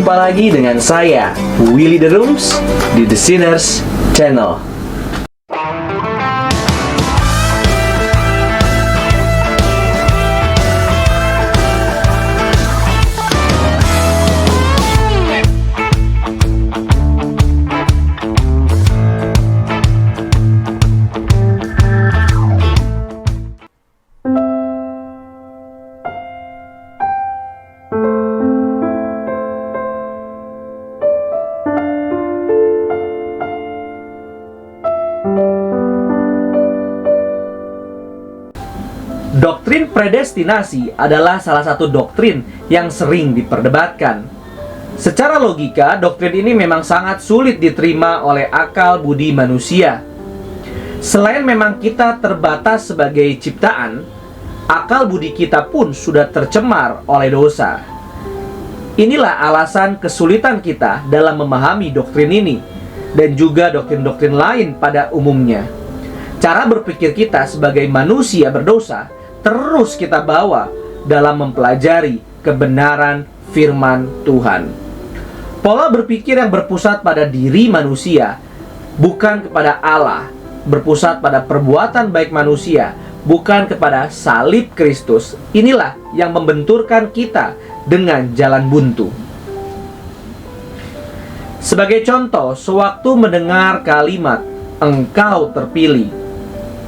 Jumpa lagi dengan saya, Willy The Rooms, di The Sinners Channel. Doktrin predestinasi adalah salah satu doktrin yang sering diperdebatkan. Secara logika, doktrin ini memang sangat sulit diterima oleh akal budi manusia. Selain memang kita terbatas sebagai ciptaan, akal budi kita pun sudah tercemar oleh dosa. Inilah alasan kesulitan kita dalam memahami doktrin ini, dan juga doktrin-doktrin lain pada umumnya. Cara berpikir kita sebagai manusia berdosa terus kita bawa dalam mempelajari kebenaran firman Tuhan. Pola berpikir yang berpusat pada diri manusia, bukan kepada Allah, berpusat pada perbuatan baik manusia, bukan kepada salib Kristus. Inilah yang membenturkan kita dengan jalan buntu. Sebagai contoh, sewaktu mendengar kalimat "engkau terpilih",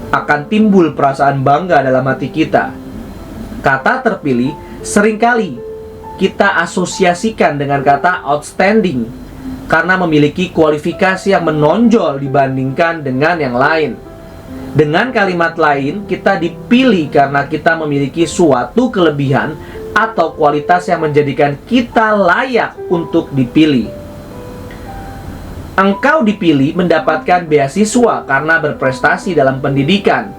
akan timbul perasaan bangga dalam hati kita. Kata terpilih seringkali kita asosiasikan dengan kata outstanding, karena memiliki kualifikasi yang menonjol dibandingkan dengan yang lain. Dengan kalimat lain, kita dipilih karena kita memiliki suatu kelebihan atau kualitas yang menjadikan kita layak untuk dipilih. Engkau dipilih mendapatkan beasiswa karena berprestasi dalam pendidikan.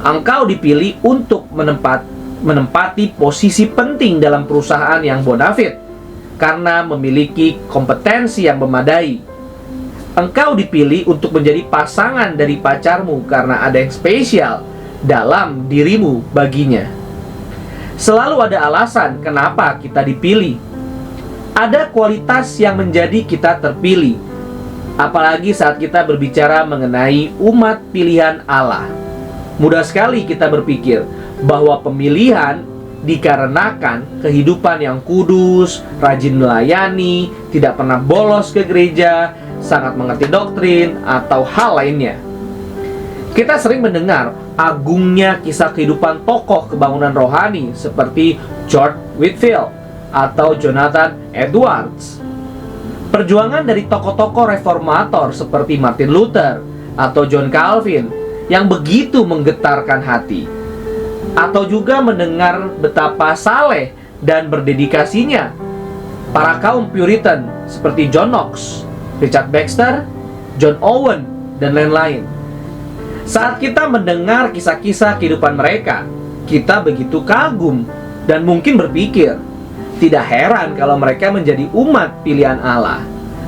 Engkau dipilih untuk menempati posisi penting dalam perusahaan yang bonafit karena memiliki kompetensi yang memadai. Engkau dipilih untuk menjadi pasangan dari pacarmu karena ada yang spesial dalam dirimu baginya. Selalu ada alasan kenapa kita dipilih. Ada kualitas yang menjadi kita terpilih. Apalagi saat kita berbicara mengenai umat pilihan Allah. Mudah sekali kita berpikir bahwa pemilihan dikarenakan kehidupan yang kudus, rajin melayani, tidak pernah bolos ke gereja, sangat mengerti doktrin, atau hal lainnya. Kita sering mendengar agungnya kisah kehidupan tokoh kebangunan rohani seperti George Whitefield atau Jonathan Edwards. Perjuangan dari tokoh-tokoh reformator seperti Martin Luther atau John Calvin yang begitu menggetarkan hati. Atau juga mendengar betapa saleh dan berdedikasinya para kaum Puritan seperti John Knox, Richard Baxter, John Owen, dan lain-lain. Saat kita mendengar kisah-kisah kehidupan mereka, kita begitu kagum dan mungkin berpikir, tidak heran kalau mereka menjadi umat pilihan Allah.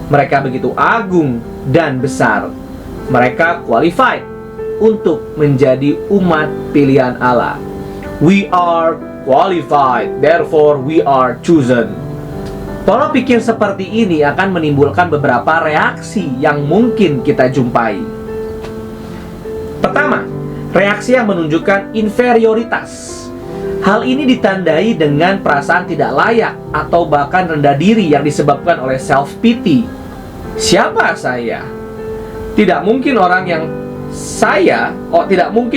Mereka begitu agung dan besar. Mereka qualified untuk menjadi umat pilihan Allah. We are qualified, therefore we are chosen. Pola pikir seperti ini akan menimbulkan beberapa reaksi yang mungkin kita jumpai. Pertama, reaksi yang menunjukkan inferioritas. Hal ini ditandai dengan perasaan tidak layak atau bahkan rendah diri yang disebabkan oleh self-pity. Siapa saya? Tidak mungkin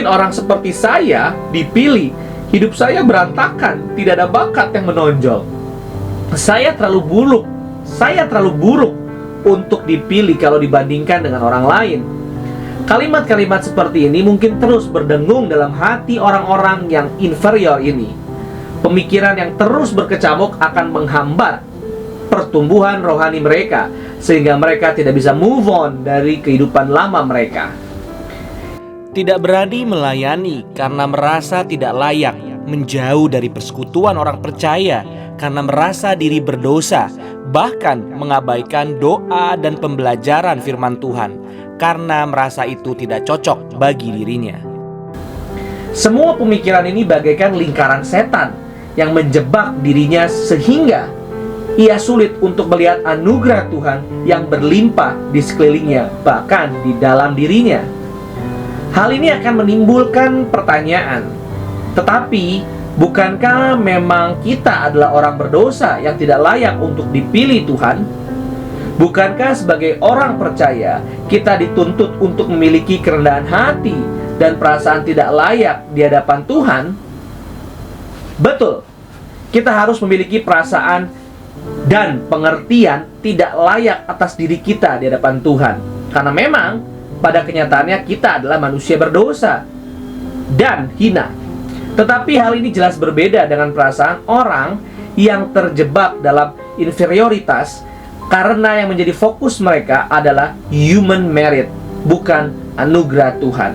orang seperti saya dipilih. Hidup saya berantakan, tidak ada bakat yang menonjol. Saya terlalu buruk untuk dipilih kalau dibandingkan dengan orang lain. Kalimat-kalimat seperti ini mungkin terus berdengung dalam hati orang-orang yang inferior ini. Pemikiran yang terus berkecamuk akan menghambat pertumbuhan rohani mereka, sehingga mereka tidak bisa move on dari kehidupan lama mereka. Tidak berani melayani karena merasa tidak layak, menjauh dari persekutuan orang percaya karena merasa diri berdosa, bahkan mengabaikan doa dan pembelajaran firman Tuhan karena merasa itu tidak cocok bagi dirinya. Semua pemikiran ini bagaikan lingkaran setan yang menjebak dirinya sehingga ia sulit untuk melihat anugerah Tuhan yang berlimpah di sekelilingnya, bahkan di dalam dirinya. Hal ini akan menimbulkan pertanyaan, tetapi bukankah memang kita adalah orang berdosa yang tidak layak untuk dipilih Tuhan? Bukankah sebagai orang percaya kita dituntut untuk memiliki kerendahan hati dan perasaan tidak layak di hadapan Tuhan? Betul, kita harus memiliki perasaan dan pengertian tidak layak atas diri kita di hadapan Tuhan, karena memang pada kenyataannya kita adalah manusia berdosa dan hina. Tetapi hal ini jelas berbeda dengan perasaan orang yang terjebak dalam inferioritas, karena yang menjadi fokus mereka adalah human merit, bukan anugerah Tuhan.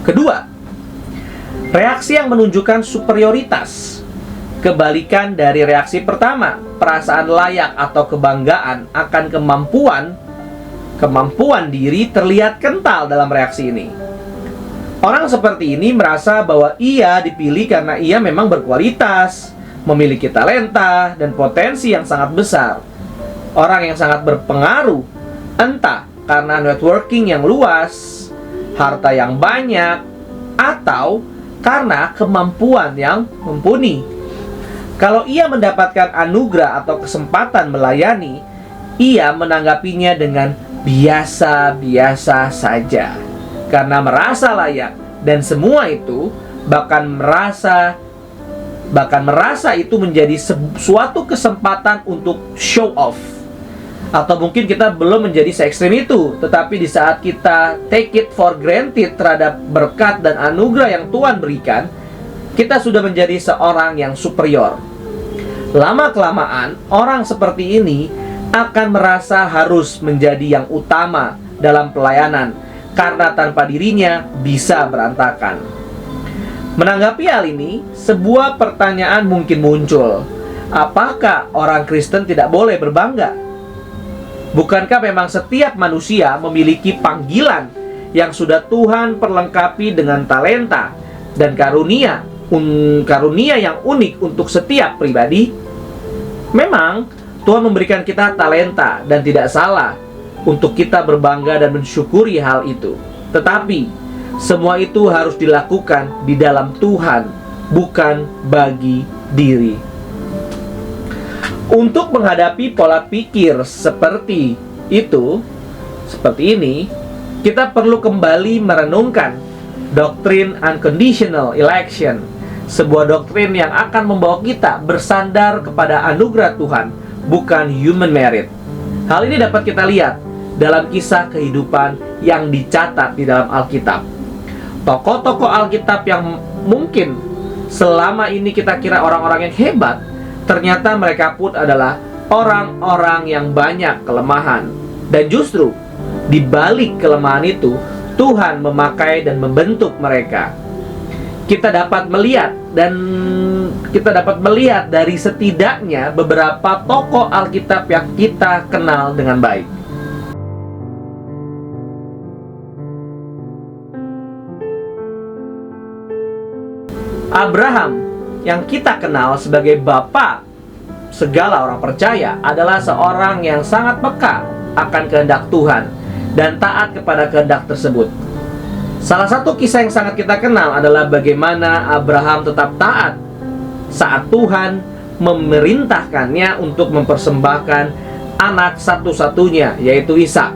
Kedua, reaksi yang menunjukkan superioritas. Kebalikan dari reaksi pertama, perasaan layak atau kebanggaan akan kemampuan diri terlihat kental dalam reaksi ini. Orang seperti ini merasa bahwa ia dipilih karena ia memang berkualitas, memiliki talenta dan potensi yang sangat besar. Orang yang sangat berpengaruh, entah karena networking yang luas, harta yang banyak, atau karena kemampuan yang mumpuni. Kalau ia mendapatkan anugerah atau kesempatan melayani, ia menanggapinya dengan biasa-biasa saja, karena merasa layak, dan semua itu bahkan merasa itu menjadi suatu kesempatan untuk show off. Atau mungkin kita belum menjadi se-ekstrim itu, tetapi di saat kita take it for granted terhadap berkat dan anugerah yang Tuhan berikan, kita sudah menjadi seorang yang superior. Lama-kelamaan, orang seperti ini akan merasa harus menjadi yang utama dalam pelayanan, karena tanpa dirinya bisa berantakan. Menanggapi hal ini, sebuah pertanyaan mungkin muncul. Apakah orang Kristen tidak boleh berbangga? Bukankah memang setiap manusia memiliki panggilan yang sudah Tuhan perlengkapi dengan talenta dan karunia yang unik untuk setiap pribadi? Memang Tuhan memberikan kita talenta dan tidak salah untuk kita berbangga dan mensyukuri hal itu. Tetapi semua itu harus dilakukan di dalam Tuhan, bukan bagi diri. Untuk menghadapi pola pikir seperti ini, kita perlu kembali merenungkan doktrin unconditional election, sebuah doktrin yang akan membawa kita bersandar kepada anugerah Tuhan, bukan human merit. Hal ini dapat kita lihat dalam kisah kehidupan yang dicatat di dalam Alkitab. Tokoh-tokoh Alkitab yang mungkin selama ini kita kira orang-orang yang hebat, ternyata mereka pun adalah orang-orang yang banyak kelemahan. Dan justru di balik kelemahan itu, Tuhan memakai dan membentuk mereka. Kita dapat melihat dari setidaknya beberapa tokoh Alkitab yang kita kenal dengan baik. Abraham, yang kita kenal sebagai bapa segala orang percaya, adalah seorang yang sangat peka akan kehendak Tuhan dan taat kepada kehendak tersebut. Salah satu kisah yang sangat kita kenal adalah bagaimana Abraham tetap taat saat Tuhan memerintahkannya untuk mempersembahkan anak satu-satunya, yaitu Ishak,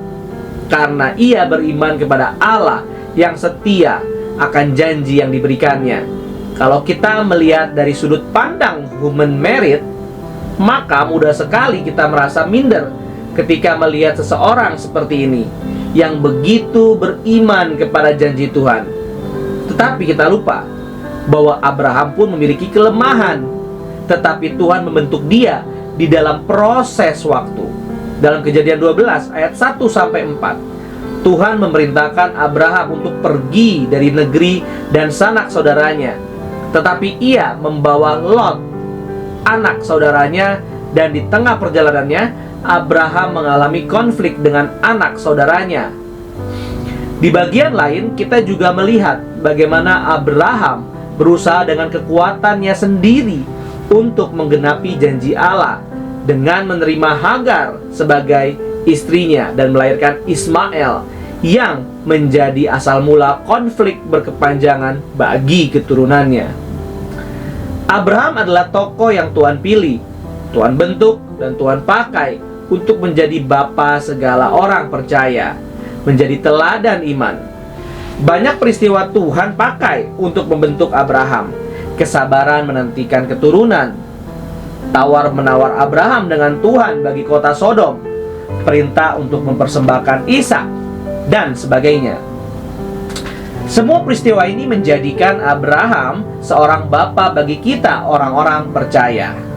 karena ia beriman kepada Allah yang setia akan janji yang diberikannya. Kalau kita melihat dari sudut pandang human merit, maka mudah sekali kita merasa minder ketika melihat seseorang seperti ini yang begitu beriman kepada janji Tuhan. Tetapi kita lupa bahwa Abraham pun memiliki kelemahan, tetapi Tuhan membentuk dia di dalam proses waktu. Dalam Kejadian 12 ayat 1-4, Tuhan memerintahkan Abraham untuk pergi dari negeri dan sanak saudaranya, tetapi ia membawa Lot, anak saudaranya, dan di tengah perjalanannya Abraham mengalami konflik dengan anak saudaranya. Di bagian lain, kita juga melihat bagaimana Abraham berusaha dengan kekuatannya sendiri untuk menggenapi janji Allah dengan menerima Hagar sebagai istrinya dan melahirkan Ismail yang menjadi asal mula konflik berkepanjangan bagi keturunannya. Abraham adalah tokoh yang Tuhan pilih, Tuhan bentuk, dan Tuhan pakai untuk menjadi bapa segala orang percaya, menjadi teladan iman. Banyak peristiwa Tuhan pakai untuk membentuk Abraham. Kesabaran menantikan keturunan, tawar-menawar Abraham dengan Tuhan bagi kota Sodom, perintah untuk mempersembahkan Ishak, dan sebagainya. Semua peristiwa ini menjadikan Abraham seorang bapa bagi kita orang-orang percaya.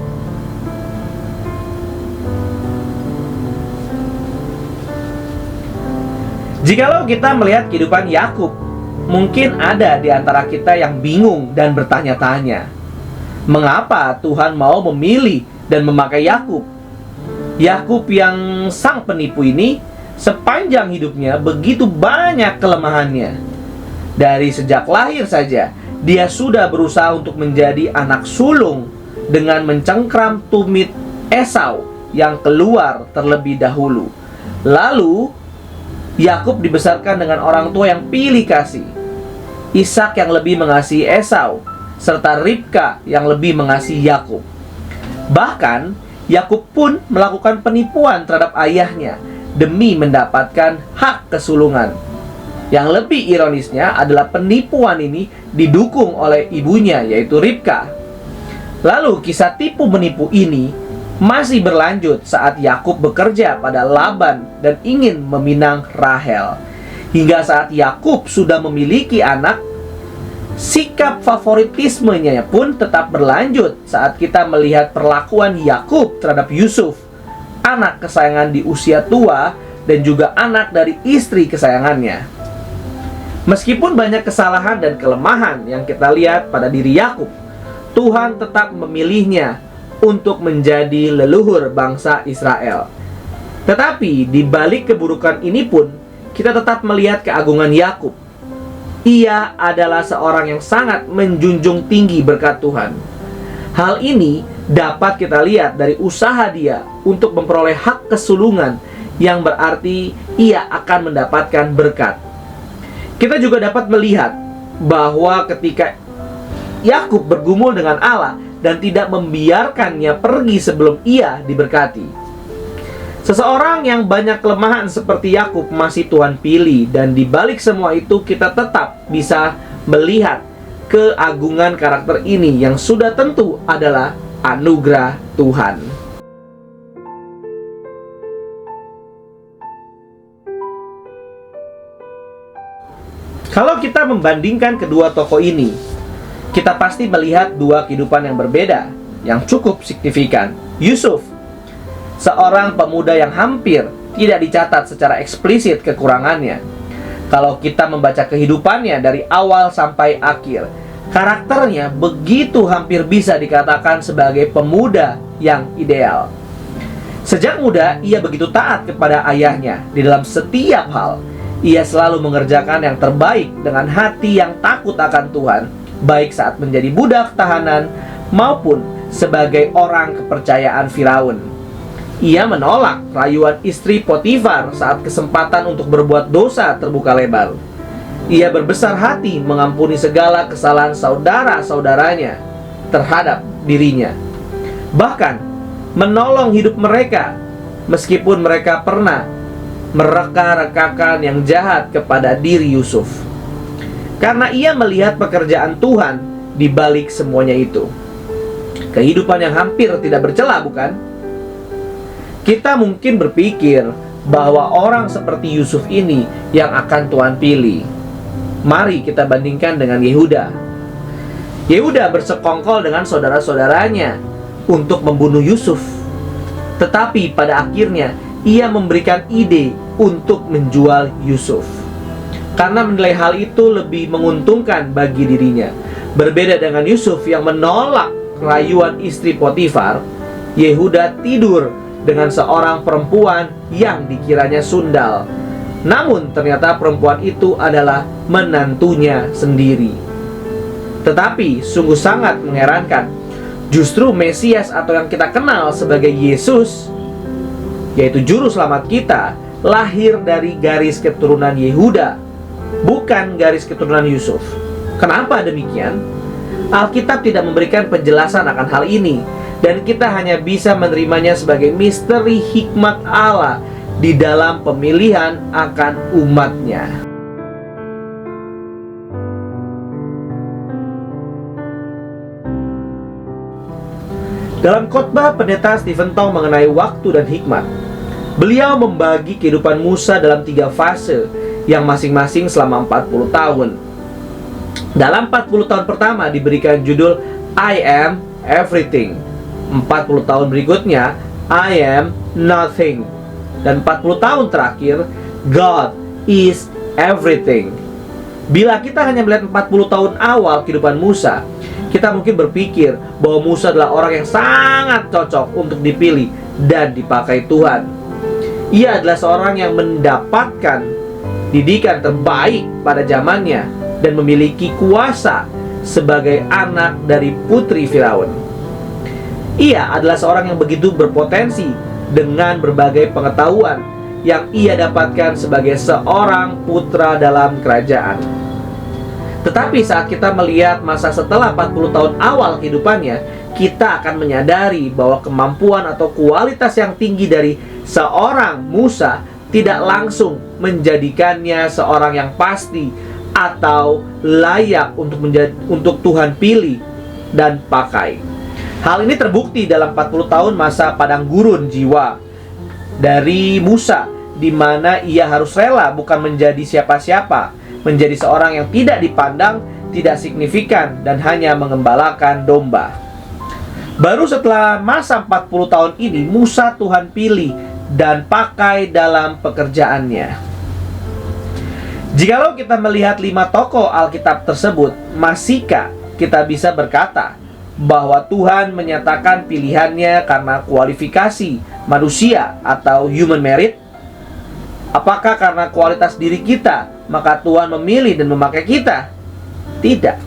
Jikalau kita melihat kehidupan Yakub, mungkin ada di antara kita yang bingung dan bertanya-tanya, mengapa Tuhan mau memilih dan memakai Yakub? Yakub yang sang penipu ini, sepanjang hidupnya begitu banyak kelemahannya. Dari sejak lahir saja, dia sudah berusaha untuk menjadi anak sulung dengan mencengkram tumit Esau yang keluar terlebih dahulu. Lalu Yakub dibesarkan dengan orang tua yang pilih kasih, Ishak yang lebih mengasihi Esau, serta Ribka yang lebih mengasihi Yakub. Bahkan Yakub pun melakukan penipuan terhadap ayahnya demi mendapatkan hak kesulungan. Yang lebih ironisnya adalah penipuan ini didukung oleh ibunya, yaitu Ribka. Lalu kisah tipu menipu ini masih berlanjut saat Yakub bekerja pada Laban dan ingin meminang Rahel. Hingga saat Yakub sudah memiliki anak, sikap favoritismenya pun tetap berlanjut saat kita melihat perlakuan Yakub terhadap Yusuf, anak kesayangan di usia tua dan juga anak dari istri kesayangannya. Meskipun banyak kesalahan dan kelemahan yang kita lihat pada diri Yakub, Tuhan tetap memilihnya untuk menjadi leluhur bangsa Israel. Tetapi di balik keburukan ini pun, kita tetap melihat keagungan Yakub. Ia adalah seorang yang sangat menjunjung tinggi berkat Tuhan. Hal ini dapat kita lihat dari usaha dia untuk memperoleh hak kesulungan, yang berarti ia akan mendapatkan berkat. Kita juga dapat melihat bahwa ketika Yakub bergumul dengan Allah dan tidak membiarkannya pergi sebelum ia diberkati. Seseorang yang banyak kelemahan seperti Yakub masih Tuhan pilih, dan di balik semua itu kita tetap bisa melihat keagungan karakter ini yang sudah tentu adalah anugerah Tuhan. Kalau kita membandingkan kedua tokoh ini, kita pasti melihat dua kehidupan yang berbeda, yang cukup signifikan. Yusuf, seorang pemuda yang hampir tidak dicatat secara eksplisit kekurangannya. Kalau kita membaca kehidupannya dari awal sampai akhir, karakternya begitu hampir bisa dikatakan sebagai pemuda yang ideal. Sejak muda, ia begitu taat kepada ayahnya di dalam setiap hal. Ia selalu mengerjakan yang terbaik dengan hati yang takut akan Tuhan, baik saat menjadi budak tahanan maupun sebagai orang kepercayaan Firaun. Ia menolak rayuan istri Potifar saat kesempatan untuk berbuat dosa terbuka lebar. Ia berbesar hati mengampuni segala kesalahan saudara-saudaranya terhadap dirinya. Bahkan menolong hidup mereka meskipun mereka pernah mereka-rekakan yang jahat kepada diri Yusuf. Karena ia melihat pekerjaan Tuhan di balik semuanya itu. Kehidupan yang hampir tidak bercela, bukan? Kita mungkin berpikir bahwa orang seperti Yusuf ini yang akan Tuhan pilih. Mari kita bandingkan dengan Yehuda. Yehuda bersekongkol dengan saudara-saudaranya untuk membunuh Yusuf. Tetapi pada akhirnya ia memberikan ide untuk menjual Yusuf karena menilai hal itu lebih menguntungkan bagi dirinya. Berbeda dengan Yusuf yang menolak rayuan istri Potifar, Yehuda tidur dengan seorang perempuan yang dikiranya sundal. Namun ternyata perempuan itu adalah menantunya sendiri. Tetapi sungguh sangat mengherankan, Justru Mesias atau yang kita kenal sebagai Yesus, yaitu juru selamat kita, lahir dari garis keturunan Yehuda, bukan garis keturunan Yusuf. Kenapa demikian? Alkitab tidak memberikan penjelasan akan hal ini, dan kita hanya bisa menerimanya sebagai misteri hikmat Allah di dalam pemilihan akan umatnya. Dalam khotbah pendeta Stephen Tong mengenai waktu dan hikmat, beliau membagi kehidupan Musa dalam 3 fase yang masing-masing selama 40 tahun. Dalam 40 tahun pertama diberikan judul I am everything. 40 tahun berikutnya I am nothing. Dan 40 tahun terakhir God is everything. Bila kita hanya melihat 40 tahun awal kehidupan Musa, kita mungkin berpikir bahwa Musa adalah orang yang sangat cocok untuk dipilih dan dipakai Tuhan. Ia adalah seorang yang mendapatkan didikan terbaik pada zamannya dan memiliki kuasa sebagai anak dari putri Firaun. Ia adalah seorang yang begitu berpotensi dengan berbagai pengetahuan yang ia dapatkan sebagai seorang putra dalam kerajaan. Tetapi saat kita melihat masa setelah 40 tahun awal kehidupannya, kita akan menyadari bahwa kemampuan atau kualitas yang tinggi dari seorang Musa tidak langsung menjadikannya seorang yang pasti atau layak untuk Tuhan pilih dan pakai. Hal ini terbukti dalam 40 tahun masa padang gurun jiwa dari Musa, di mana ia harus rela bukan menjadi siapa-siapa, menjadi seorang yang tidak dipandang, tidak signifikan, dan hanya mengembalakan domba. Baru setelah masa 40 tahun ini, Musa Tuhan pilih dan pakai dalam pekerjaannya. Jikalau kita melihat 5 tokoh Alkitab tersebut, masihkah kita bisa berkata bahwa Tuhan menyatakan pilihannya karena kualifikasi manusia atau human merit? Apakah karena kualitas diri kita maka Tuhan memilih dan memakai kita? Tidak.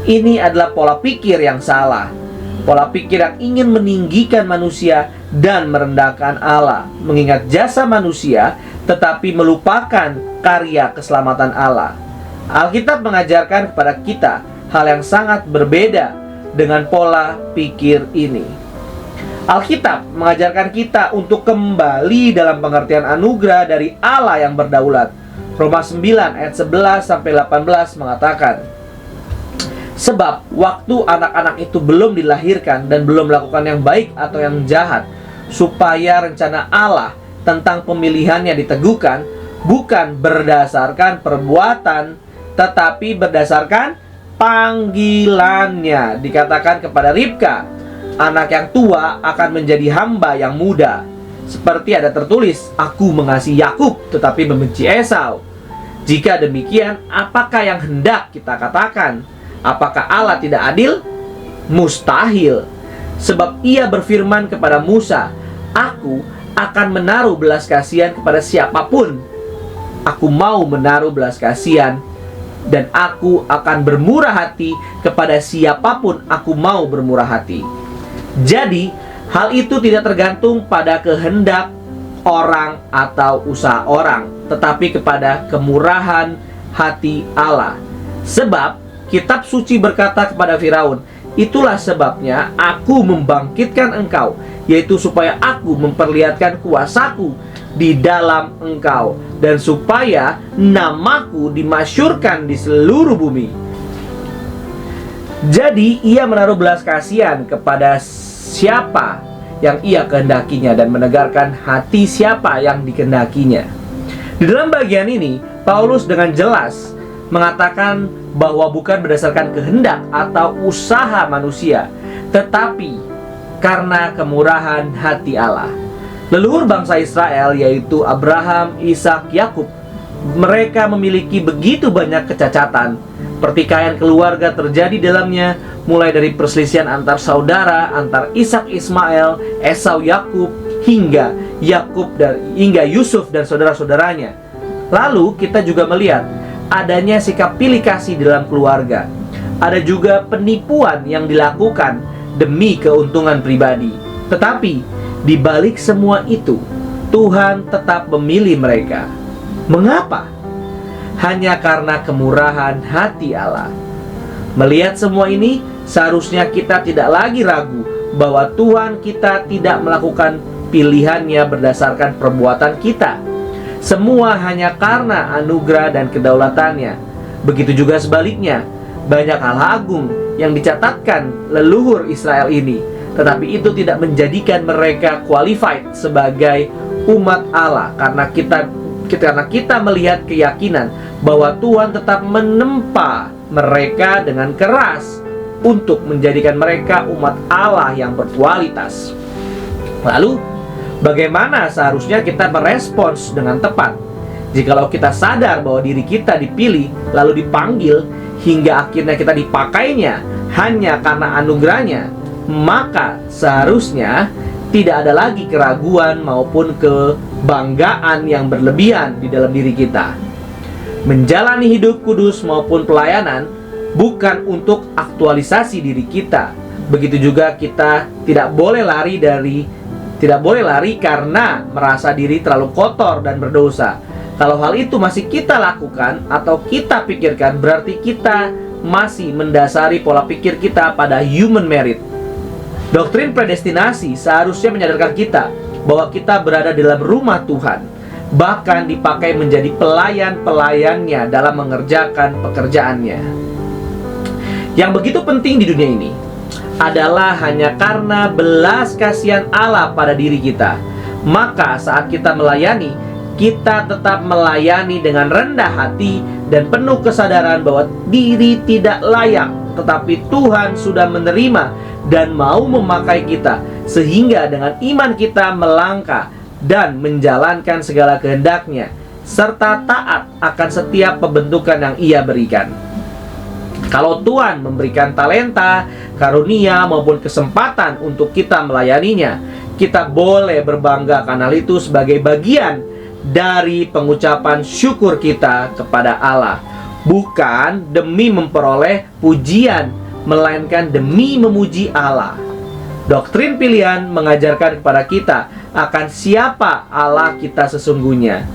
Ini adalah pola pikir yang salah. Pola pikir yang ingin meninggikan manusia dan merendahkan Allah, mengingat jasa manusia tetapi melupakan karya keselamatan Allah. Alkitab mengajarkan kepada kita hal yang sangat berbeda dengan pola pikir ini. Alkitab mengajarkan kita untuk kembali dalam pengertian anugerah dari Allah yang berdaulat. Roma 9 ayat 11 sampai 18 mengatakan, sebab waktu anak-anak itu belum dilahirkan dan belum melakukan yang baik atau yang jahat, supaya rencana Allah tentang pemilihannya diteguhkan, bukan berdasarkan perbuatan, tetapi berdasarkan panggilannya. Dikatakan kepada Ribka, anak yang tua akan menjadi hamba yang muda. Seperti ada tertulis, aku mengasihi Yakub tetapi membenci Esau. Jika demikian, apakah yang hendak kita katakan? Apakah Allah tidak adil? Mustahil. Sebab ia berfirman kepada Musa, aku akan menaruh belas kasihan kepada siapapun. Aku mau menaruh belas kasihan, dan aku akan bermurah hati kepada siapapun aku mau bermurah hati. Jadi, hal itu tidak tergantung pada kehendak orang atau usaha orang, tetapi kepada kemurahan hati Allah. Sebab kitab suci berkata kepada Firaun, itulah sebabnya aku membangkitkan engkau, yaitu supaya aku memperlihatkan kuasaku di dalam engkau, dan supaya namaku dimasyurkan di seluruh bumi. Jadi ia menaruh belas kasihan kepada siapa yang ia kehendakinya dan menegarkan hati siapa yang dikehendakinya. Di dalam bagian ini, Paulus dengan jelas mengatakan bahwa bukan berdasarkan kehendak atau usaha manusia, tetapi karena kemurahan hati Allah. Leluhur bangsa Israel, yaitu Abraham, Ishak, Yakub, mereka memiliki begitu banyak kecacatan. Pertikaian keluarga terjadi dalamnya, mulai dari perselisihan antar saudara, antar Ishak Ismail, Esau Yakub, hingga Yusuf dan saudara-saudaranya. Lalu kita juga melihat adanya sikap pilih kasih dalam keluarga. Ada juga penipuan yang dilakukan demi keuntungan pribadi. Tetapi di balik semua itu, Tuhan tetap memilih mereka. Mengapa? Hanya karena kemurahan hati Allah. Melihat semua ini, seharusnya kita tidak lagi ragu bahwa Tuhan kita tidak melakukan pilihannya berdasarkan perbuatan kita. Semua hanya karena anugerah dan kedaulatannya. Begitu juga sebaliknya, banyak hal agung yang dicatatkan leluhur Israel ini, tetapi itu tidak menjadikan mereka qualified sebagai umat Allah, karena kita melihat keyakinan bahwa Tuhan tetap menempa mereka dengan keras untuk menjadikan mereka umat Allah yang berkualitas. Lalu, bagaimana seharusnya kita merespons dengan tepat? Jikalau kita sadar bahwa diri kita dipilih, lalu dipanggil, hingga akhirnya kita dipakainya hanya karena anugerahnya, maka seharusnya tidak ada lagi keraguan maupun kebanggaan yang berlebihan di dalam diri kita. Menjalani hidup kudus maupun pelayanan bukan untuk aktualisasi diri kita. Begitu juga kita tidak boleh lari karena merasa diri terlalu kotor dan berdosa. Kalau hal itu masih kita lakukan atau kita pikirkan, berarti kita masih mendasari pola pikir kita pada human merit. Doktrin predestinasi seharusnya menyadarkan kita bahwa kita berada di dalam rumah Tuhan, bahkan dipakai menjadi pelayan-pelayannya dalam mengerjakan pekerjaannya. Yang begitu penting di dunia ini adalah hanya karena belas kasihan Allah pada diri kita. Maka saat kita melayani, kita tetap melayani dengan rendah hati dan penuh kesadaran bahwa diri tidak layak, tetapi Tuhan sudah menerima dan mau memakai kita, sehingga dengan iman kita melangkah dan menjalankan segala kehendak-Nya, serta taat akan setiap pembentukan yang Ia berikan. Kalau Tuhan memberikan talenta, karunia maupun kesempatan untuk kita melayaninya, kita boleh berbangga karena itu sebagai bagian dari pengucapan syukur kita kepada Allah, bukan demi memperoleh pujian, melainkan demi memuji Allah. Doktrin pilihan mengajarkan kepada kita akan siapa Allah kita sesungguhnya.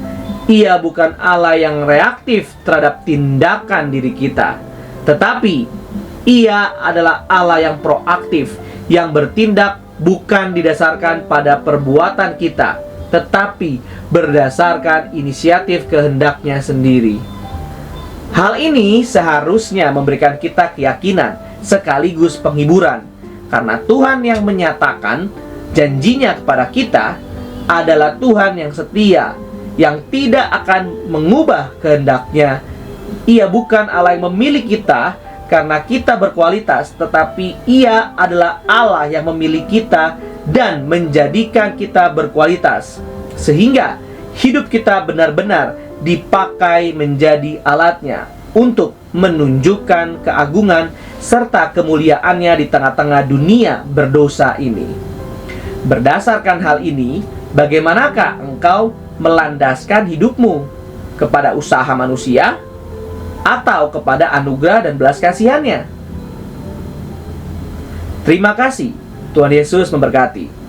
Ia bukan Allah yang reaktif terhadap tindakan diri kita, tetapi Ia adalah Allah yang proaktif, yang bertindak bukan didasarkan pada perbuatan kita, tetapi berdasarkan inisiatif kehendak-Nya sendiri. Hal ini seharusnya memberikan kita keyakinan sekaligus penghiburan, karena Tuhan yang menyatakan janjinya kepada kita adalah Tuhan yang setia, yang tidak akan mengubah kehendak-Nya. Ia bukan Allah yang memilih kita karena kita berkualitas, tetapi Ia adalah Allah yang memilih kita dan menjadikan kita berkualitas, sehingga hidup kita benar-benar dipakai menjadi alatnya untuk menunjukkan keagungan serta kemuliaan-Nya di tengah-tengah dunia berdosa ini. Berdasarkan hal ini, bagaimanakah engkau melandaskan hidupmu? Kepada usaha manusia atau kepada anugerah dan belas kasihan-Nya? Terima kasih. Tuhan Yesus memberkati.